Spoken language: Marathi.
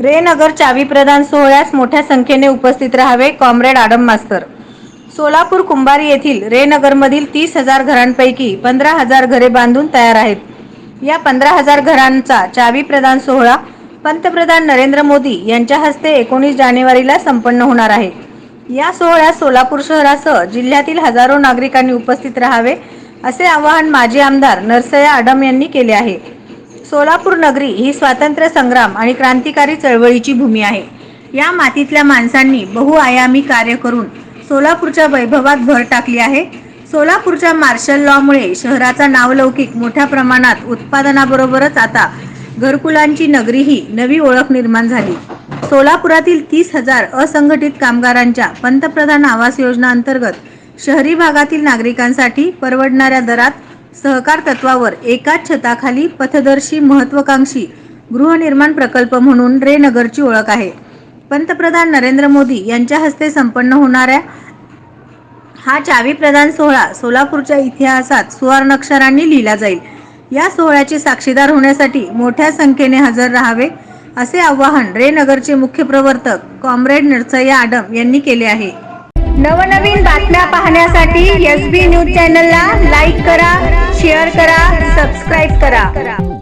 रे नगर चावी प्रदान सोहळ्यास मोठ्या संख्येने उपस्थित राहावे, कॉम्रेड आडम मास्तर। सोलापूर कुंभारी येथील रे नगरमधील 30,000 घरांपैकी 15,000 घरे बांधून तयार आहेत। या 15,000 घरांचा चावी प्रदान सोहळा पंतप्रधान नरेंद्र मोदी यांच्या हस्ते 19 जानेवारीला संपन्न होणार आहे। या सोहळ्यात सोलापूर शहरासह जिल्ह्यातील हजारो नागरिकांनी उपस्थित राहावे, असे आवाहन माजी आमदार नरसय्या आडम यांनी केले आहे। सोलापूर नगरी ही स्वातंत्र्य संग्राम आणि क्रांतिकारी चळवळीची भूमी आहे। या मातीतल्या माणसांनी बहुआयामी कार्य करून सोलापूरच्या वैभवात भर टाकली आहे। सोलापूरच्या मार्शल लॉमुळे शहराचा नावलौकिक मोठ्या प्रमाणात उत्पादनाबरोबरच आता घरकुलांची नगरी ही नवी ओळख निर्माण झाली। सोलापुरातील 30,000 असंघटित कामगारांच्या पंतप्रधान आवास योजना अंतर्गत शहरी भागातील नागरिकांसाठी परवडणाऱ्या दरात सहकार तत्वावर एकाच छताखाली पथदर्शी महत्त्वाकांक्षी गृहनिर्माण प्रकल्प म्हणून रे नगरची ओळख आहे। पंतप्रधान नरेंद्र मोदी यांच्या हस्ते संपन्न होणाऱ्या हा चावी प्रदान सोहळा सोलापूरच्या इतिहासात सुवर्णाक्षरांनी लिहिला जाईल। या सोहळ्याचे साक्षीदार होण्यासाठी मोठ्या संख्येने हजर राहावे, असे आवाहन रे नगरचे मुख्य प्रवर्तक कॉम्रेड नरसय्या आडम यांनी केले आहे। नवनवीन बातम्या पाहण्यासाठी SB न्यूज चॅनलला लाईक करा, शेअर करा, सबस्क्राईब करा।